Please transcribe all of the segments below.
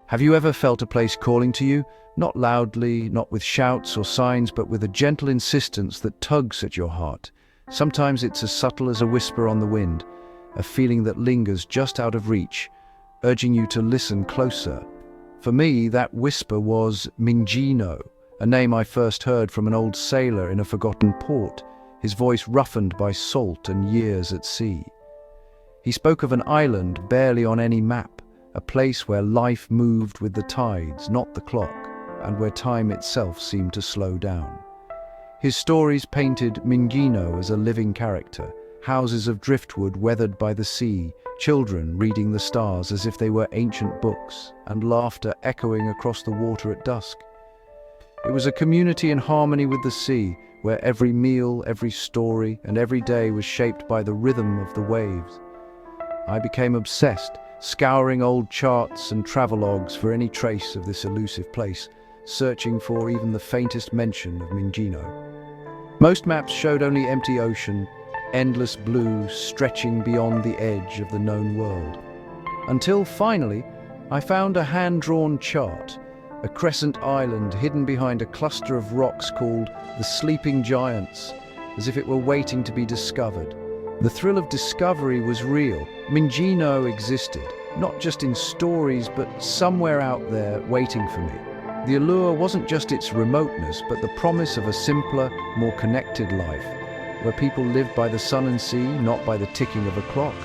Have you ever felt a place calling to you? Not loudly, not with shouts or signs, but with a gentle insistence that tugs at your heart. Sometimes it's as subtle as a whisper on the wind, a feeling that lingers just out of reach, urging you to listen closer. For me, that whisper was MIGINGO, a name I first heard from an old sailor in a forgotten port, his voice roughened by salt and years at sea. He spoke of an island barely on any map, a place where life moved with the tides, not the clock, and where time itself seemed to slow down. His stories painted MIGINGO as a living character, houses of driftwood weathered by the sea, children reading the stars as if they were ancient books, and laughter echoing across the water at dusk. It was a community in harmony with the sea, where every meal, every story, and every day was shaped by the rhythm of the waves. I became obsessed, scouring old charts and travelogues for any trace of this elusive place, searching for even the faintest mention of MIGINGO. Most maps showed only empty ocean, endless blue stretching beyond the edge of the known world. Until finally, I found a hand-drawn chart, a crescent island hidden behind a cluster of rocks called the Sleeping Giants, as if it were waiting to be discovered. The thrill of discovery was real. MIGINGO existed, not just in stories, but somewhere out there waiting for me. The allure wasn't just its remoteness, but the promise of a simpler, more connected life, where people lived by the sun and sea, not by the ticking of a clock.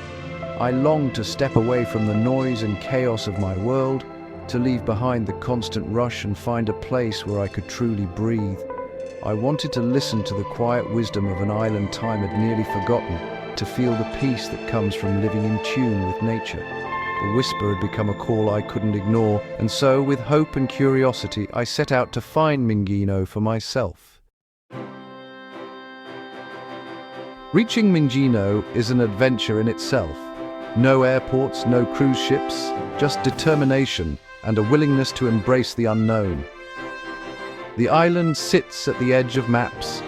I longed to step away from the noise and chaos of my world, to leave behind the constant rush and find a place where I could truly breathe. I wanted to listen to the quiet wisdom of an island time had nearly forgotten, to feel the peace that comes from living in tune with nature. The whisper had become a call I couldn't ignore, and so, with hope and curiosity, I set out to find MIGINGO for myself. Reaching MIGINGO is an adventure in itself. No airports, no cruise ships, just determination and a willingness to embrace the unknown. The island sits at the edge of maps,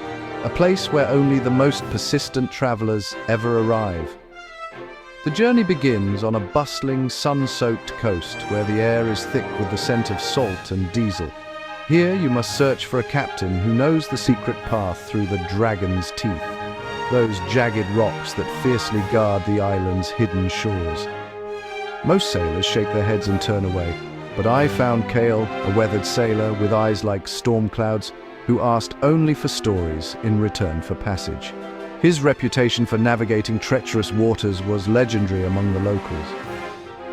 a place where only the most persistent travelers ever arrive. The journey begins on a bustling, sun-soaked coast where the air is thick with the scent of salt and diesel. Here you must search for a captain who knows the secret path through the dragon's teeth, those jagged rocks that fiercely guard the island's hidden shores. Most sailors shake their heads and turn away, but I found Cale, a weathered sailor with eyes like storm clouds, who asked only for stories in return for passage. His reputation for navigating treacherous waters was legendary among the locals.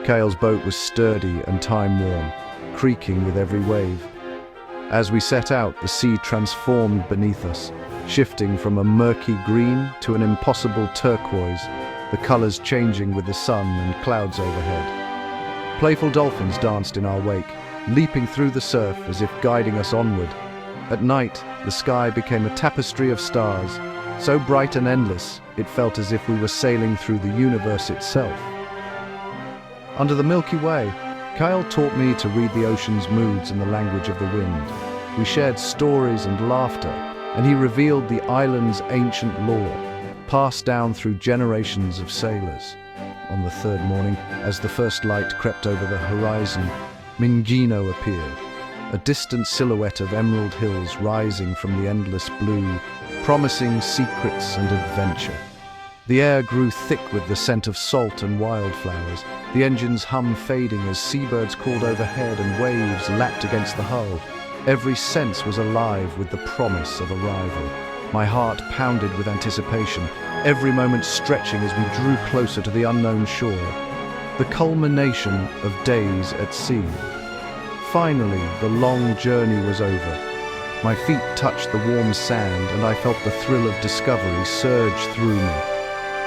Cale's boat was sturdy and time-worn, creaking with every wave. As we set out, the sea transformed beneath us, shifting from a murky green to an impossible turquoise, the colors changing with the sun and clouds overhead. Playful dolphins danced in our wake, leaping through the surf as if guiding us onward. At night, the sky became a tapestry of stars, so bright and endless, it felt as if we were sailing through the universe itself. Under the Milky Way, Kyle taught me to read the ocean's moods and the language of the wind. We shared stories and laughter, and he revealed the island's ancient lore, passed down through generations of sailors. On the third morning, as the first light crept over the horizon, MIGINGO appeared, a distant silhouette of emerald hills rising from the endless blue, promising secrets and adventure. The air grew thick with the scent of salt and wildflowers, the engine's hum fading as seabirds called overhead and waves lapped against the hull. Every sense was alive with the promise of arrival. My heart pounded with anticipation, every moment stretching as we drew closer to the unknown shore, the culmination of days at sea. Finally, the long journey was over. My feet touched the warm sand, and I felt the thrill of discovery surge through me.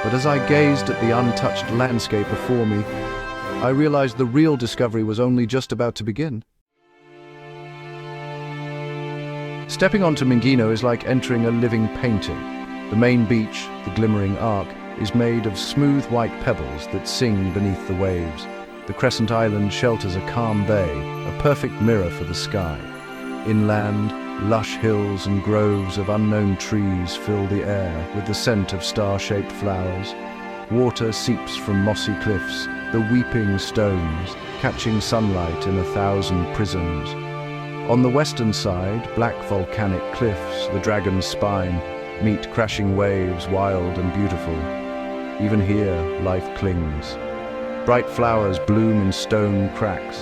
But as I gazed at the untouched landscape before me, I realized the real discovery was only just about to begin. Stepping onto MIGINGO is like entering a living painting. The main beach, the glimmering arc, is made of smooth white pebbles that sing beneath the waves. The crescent island shelters a calm bay, a perfect mirror for the sky. Inland, lush hills and groves of unknown trees fill the air with the scent of star-shaped flowers. Water seeps from mossy cliffs, the weeping stones, catching sunlight in 1,000 prisms. On the western side, black volcanic cliffs, the dragon's spine, meet crashing waves, wild and beautiful. Even here, life clings. Bright flowers bloom in stone cracks.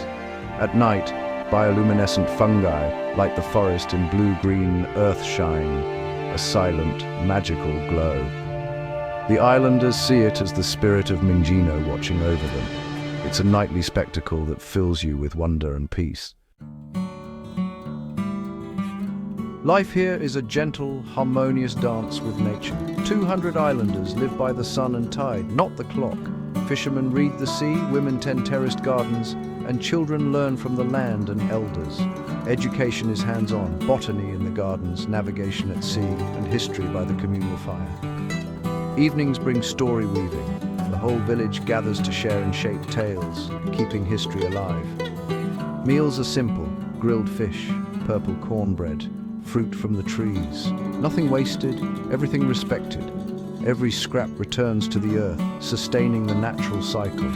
At night, bioluminescent fungi light the forest in blue-green earthshine, a silent, magical glow. The islanders see it as the spirit of MIGINGO watching over them. It's a nightly spectacle that fills you with wonder and peace. Life here is a gentle, harmonious dance with nature. 200 islanders live by the sun and tide, not the clock. Fishermen read the sea, women tend terraced gardens, and children learn from the land and elders. Education is hands-on, botany in the gardens, navigation at sea, and history by the communal fire. Evenings bring story weaving. The whole village gathers to share and shape tales, keeping history alive. Meals are simple: grilled fish, purple cornbread, fruit from the trees. Nothing wasted, everything respected. Every scrap returns to the earth, sustaining the natural cycle.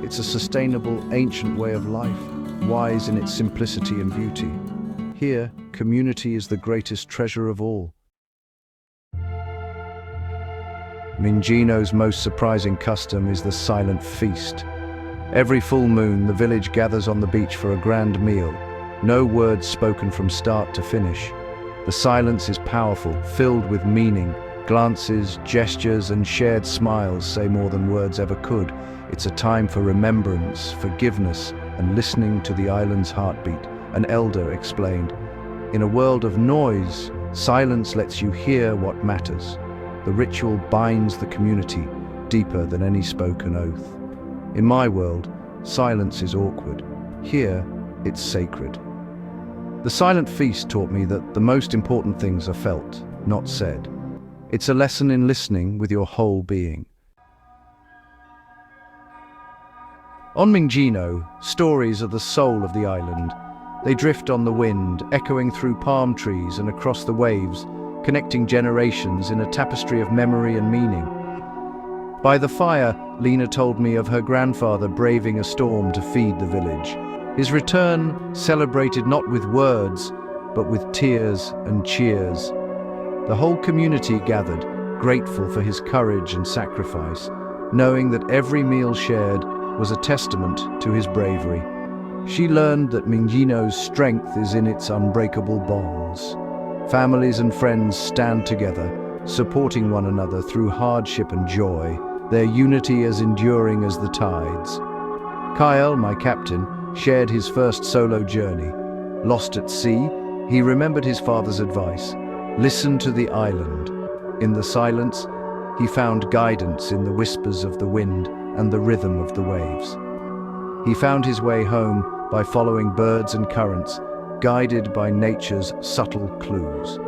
It's a sustainable, ancient way of life, wise in its simplicity and beauty. Here, community is the greatest treasure of all. MIGINGO's most surprising custom is the silent feast. Every full moon, the village gathers on the beach for a grand meal. No words spoken from start to finish. The silence is powerful, filled with meaning. Glances, gestures, and shared smiles say more than words ever could. It's a time for remembrance, forgiveness, and listening to the island's heartbeat, an elder explained. In a world of noise, silence lets you hear what matters. The ritual binds the community deeper than any spoken oath. In my world, silence is awkward. Here, it's sacred. The silent feast taught me that the most important things are felt, not said. It's a lesson in listening with your whole being. On MIGINGO, stories are the soul of the island. They drift on the wind, echoing through palm trees and across the waves, connecting generations in a tapestry of memory and meaning. By the fire, Lena told me of her grandfather braving a storm to feed the village. His return celebrated not with words, but with tears and cheers. The whole community gathered, grateful for his courage and sacrifice, knowing that every meal shared was a testament to his bravery. She learned that MIGINGO's strength is in its unbreakable bonds. Families and friends stand together, supporting one another through hardship and joy, their unity as enduring as the tides. Kyle, my captain, shared his first solo journey. Lost at sea, he remembered his father's advice: listen to the island. In the silence, he found guidance in the whispers of the wind and the rhythm of the waves. He found his way home by following birds and currents, guided by nature's subtle clues.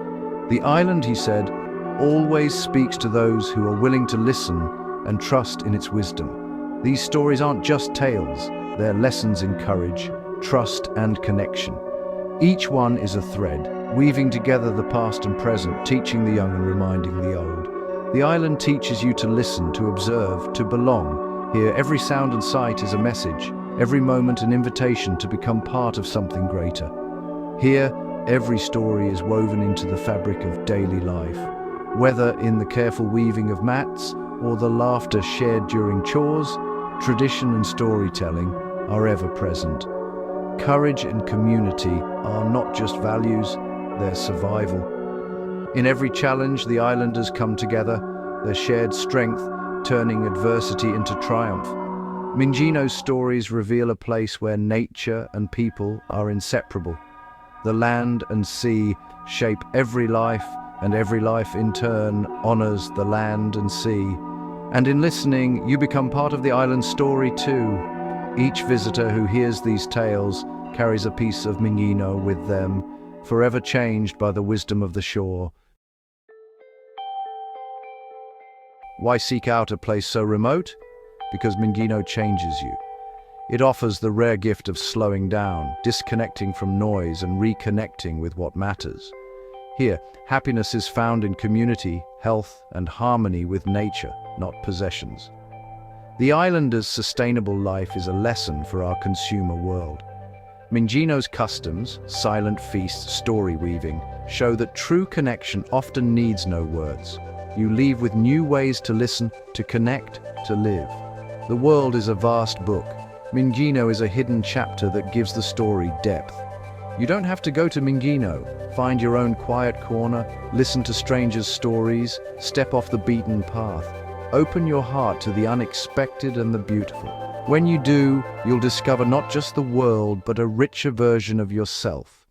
The island, he said, always speaks to those who are willing to listen and trust in its wisdom. These stories aren't just tales, they're lessons in courage, trust, and connection. Each one is a thread, weaving together the past and present, teaching the young and reminding the old. The island teaches you to listen, to observe, to belong. Here, every sound and sight is a message, every moment an invitation to become part of something greater. Here, every story is woven into the fabric of daily life, whether in the careful weaving of mats or the laughter shared during chores. Tradition and storytelling are ever present. Courage and community are not just values, they're survival. In every challenge, the islanders come together, their shared strength turning adversity into triumph. MIGINGO's stories reveal a place where nature and people are inseparable. The land and sea shape every life, and every life in turn honors the land and sea. And in listening, you become part of the island's story too. Each visitor who hears these tales carries a piece of MIGINGO with them, forever changed by the wisdom of the shore. Why seek out a place so remote? Because MIGINGO changes you. It offers the rare gift of slowing down, disconnecting from noise and reconnecting with what matters. Here, happiness is found in community, health, and harmony with nature, not possessions. The islander's sustainable life is a lesson for our consumer world. Mingino's customs, silent feasts, story weaving, show that true connection often needs no words. You leave with new ways to listen, to connect, to live. The world is a vast book. Mingino is a hidden chapter that gives the story depth. You don't have to go to Mingino. Find your own quiet corner, listen to strangers' stories, step off the beaten path. Open your heart to the unexpected and the beautiful. When you do, you'll discover not just the world, but a richer version of yourself.